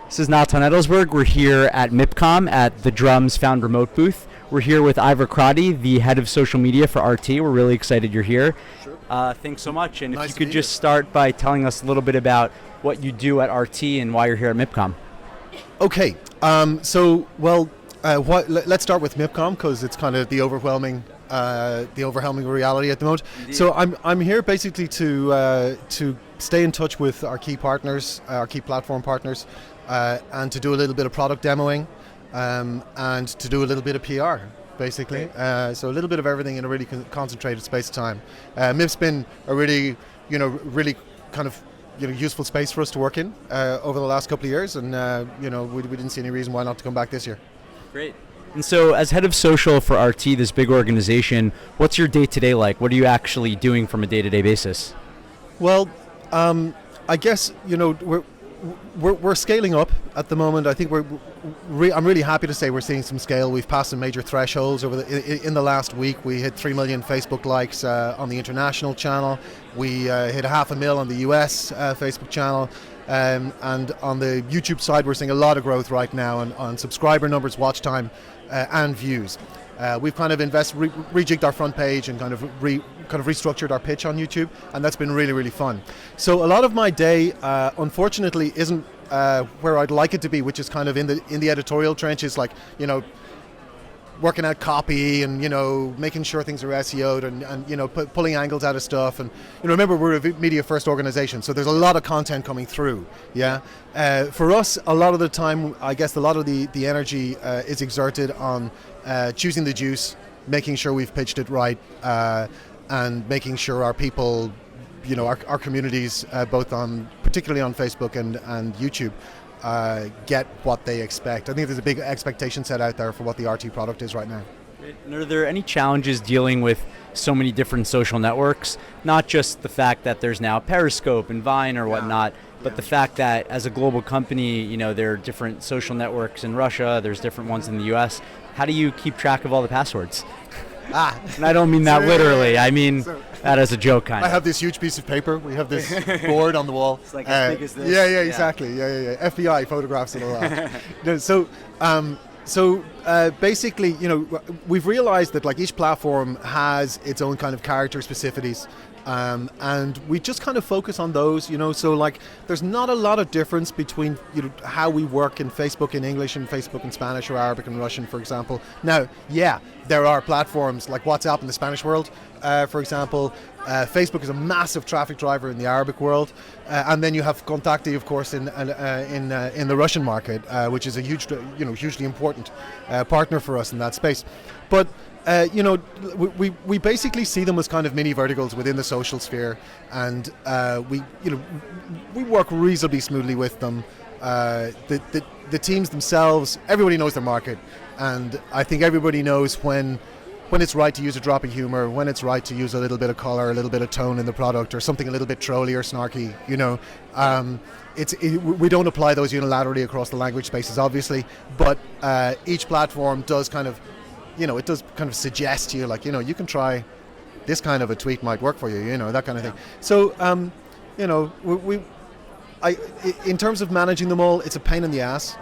This is Natan Edelsberg. We're here at MIPCOM at the Drums Found Remote booth. We're here with Ivor Crotty, the head of social media for RT. We're really excited you're here. Sure. Thanks so much. And Nice if to you could be just here. start by telling us a little bit about what you do at RT and why you're here at MIPCOM. Okay. Let's start with MIPCOM because it's kind of the overwhelming reality at the moment. Indeed. So I'm here basically to stay in touch with our key partners, our key platform partners, and to do a little bit of product demoing, and to do a little bit of PR, basically. So a little bit of everything in a really concentrated space of time. MIP's been a really kind of useful space for us to work in over the last couple of years, and we didn't see any reason why not to come back this year. Great. And so as head of social for RT, this big organization, what's your day-to-day like? What are you actually doing from a day-to-day basis? Well, I guess we're scaling up at the moment. I think I'm really happy to say we're seeing some scale. We've passed some major thresholds in the last week. We hit 3 million Facebook likes on the international channel. We hit 500,000 on the US Facebook channel. And on the YouTube side, we're seeing a lot of growth right now on subscriber numbers, watch time, and views. We've kind of rejigged our front page and kind of restructured our pitch on YouTube, and that's been really, really fun. So a lot of my day, unfortunately, isn't where I'd like it to be, which is kind of in the editorial trenches, like working out copy and making sure things are SEO'd and pulling angles out of stuff. And remember, we're a media first organization, so there's a lot of content coming through. For us, a lot of the time, I guess a lot of the energy is exerted on choosing the juice, making sure we've pitched it right, and making sure our people, our communities, particularly on Facebook and YouTube, get what they expect. I think there's a big expectation set out there for what the RT product is right now. And are there any challenges dealing with so many different social networks? Not just the fact that there's now Periscope and Vine or whatnot, but the fact that as a global company, there are different social networks in Russia, there's different ones in the US. How do you keep track of all the passwords? And I don't mean that literally. I mean that as a joke, kind of. I have this huge piece of paper. We have this board on the wall. It's like as big as this. Yeah, exactly. Yeah. FBI photographs and all that. So basically, we've realized that like each platform has its own kind of character specificities. And we just kind of focus on those, so like there's not a lot of difference between how we work in Facebook in English and Facebook in Spanish or Arabic and Russian, for example. Now, there are platforms like WhatsApp in the Spanish world, for example. Facebook is a massive traffic driver in the Arabic world, and then you have Kontakty, of course, in the Russian market, which is a hugely important partner for us in that space. But we basically see them as kind of mini verticals within the social sphere, and we work reasonably smoothly with them. The teams themselves, everybody knows their market, and I think everybody knows when it's right to use a drop of humor, when it's right to use a little bit of color, a little bit of tone in the product, or something a little bit trolly or snarky. We don't apply those unilaterally across the language spaces, obviously, but each platform does kind of. It does kind of suggest to you, like, you can try this kind of a tweet might work for you, that kind of thing. So, in terms of managing them all, it's a pain in the ass.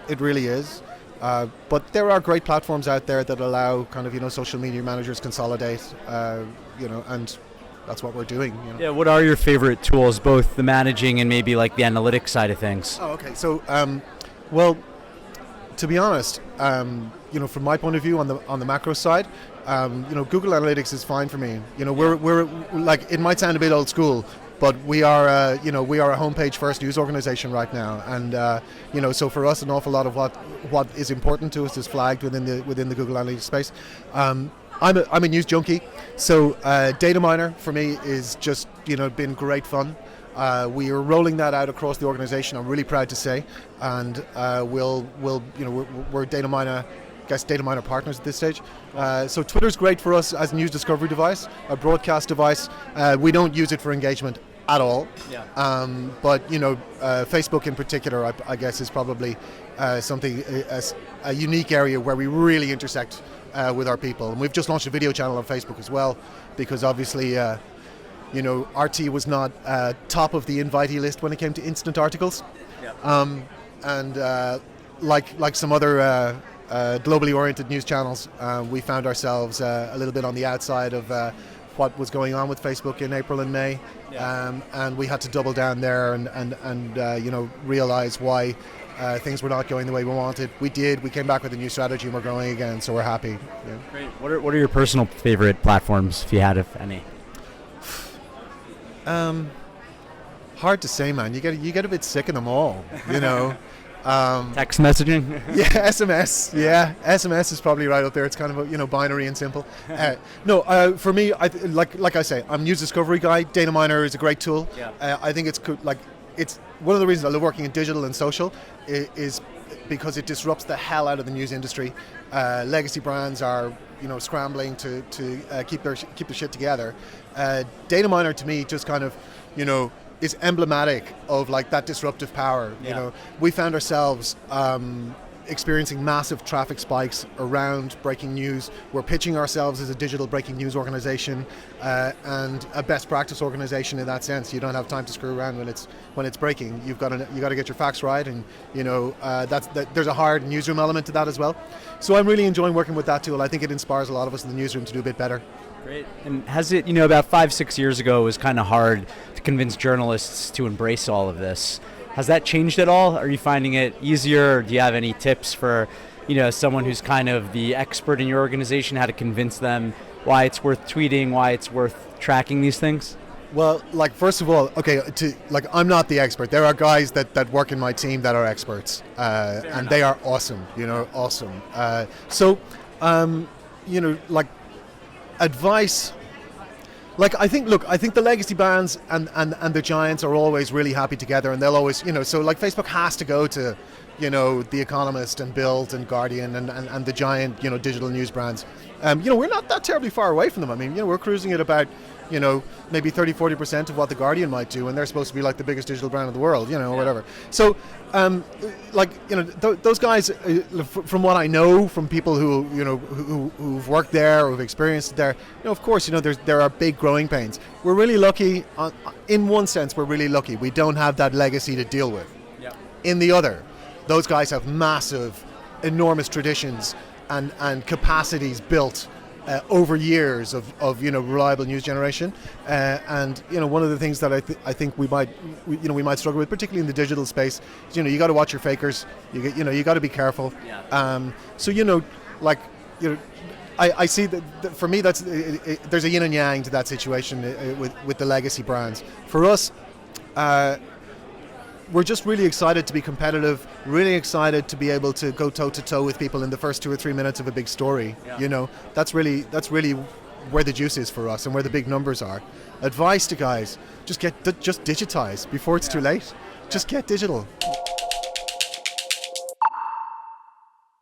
It really is. But there are great platforms out there that allow kind of, social media managers consolidate, and that's what we're doing. Yeah, what are your favorite tools, both the managing and maybe like the analytics side of things? Oh, okay. So, to be honest, from my point of view on the macro side, Google Analytics is fine for me. We're like, it might sound a bit old school, but we are a homepage first news organization right now, and so for us, an awful lot of what is important to us is flagged within the Google Analytics space. I'm a news junkie, so data miner for me is just been great fun. We are rolling that out across the organization, I'm really proud to say, and we're data miner partners at this stage. So Twitter's great for us as a news discovery device, a broadcast device. We don't use it for engagement at all. But Facebook in particular, I guess, is probably something a unique area where we really intersect with our people. And we've just launched a video channel on Facebook as well, because obviously RT was not top of the invitee list when it came to instant articles. And like some other globally oriented news channels, we found ourselves a little bit on the outside of what was going on with Facebook in April and May. And we had to double down there and realize why things were not going the way we wanted. We did. We came back with a new strategy and we're growing again, so we're happy. Yeah. Great. What are your personal favorite platforms, if you had, if any? Hard to say, man. You get a bit sick of them all, Text messaging? Yeah, SMS. Yeah, SMS is probably right up there. It's kind of binary and simple. For me, like I say, I'm a news discovery guy. Data Miner is a great tool. I think it's it's one of the reasons I love working in digital and social is because it disrupts the hell out of the news industry. Legacy brands are scrambling to keep their shit together. Data Miner to me just kind of is emblematic of that disruptive power. We found ourselves experiencing massive traffic spikes around breaking news. We're pitching ourselves as a digital breaking news organization and a best practice organization in that sense. You don't have time to screw around when it's breaking. You got to get your facts right, and there's a hard newsroom element to that as well. So I'm really enjoying working with that tool. I think it inspires a lot of us in the newsroom to do a bit better. Great. And has it, about 5-6 years ago, it was kind of hard to convince journalists to embrace all of this. Has that changed at all? Are you finding it easier? Or do you have any tips for, someone who's kind of the expert in your organization, how to convince them why it's worth tweeting, why it's worth tracking these things? Well, first of all, okay, I'm not the expert. There are guys that work in my team that are experts, and they are awesome, awesome. Advice. I think the legacy brands and the giants are always really happy together, and they'll always, Facebook has to go to, The Economist and Bild and Guardian and the giant, digital news brands. We're not that terribly far away from them. I mean, we're cruising at about, maybe 30-40% of what the Guardian might do, and they're supposed to be the biggest digital brand in the world, or whatever. So, those guys, from what I know from people who've worked there or who've experienced it there, of course, there are big growing pains. We're really lucky. In one sense, we're really lucky. We don't have that legacy to deal with. In the other, those guys have massive, enormous traditions and capacities built over years of reliable news generation, and one of the things that I think we might struggle with, particularly in the digital space, is you got to watch your fakers. You got to be careful. I see that for me there's a yin and yang to that situation with the legacy brands. For us, we're just really excited to be competitive, really excited to be able to go toe-to-toe with people in the first 2 or 3 minutes of a big story. That's really where the juice is for us and where the big numbers are. Advice to guys, just digitize before it's too late. Just get digital.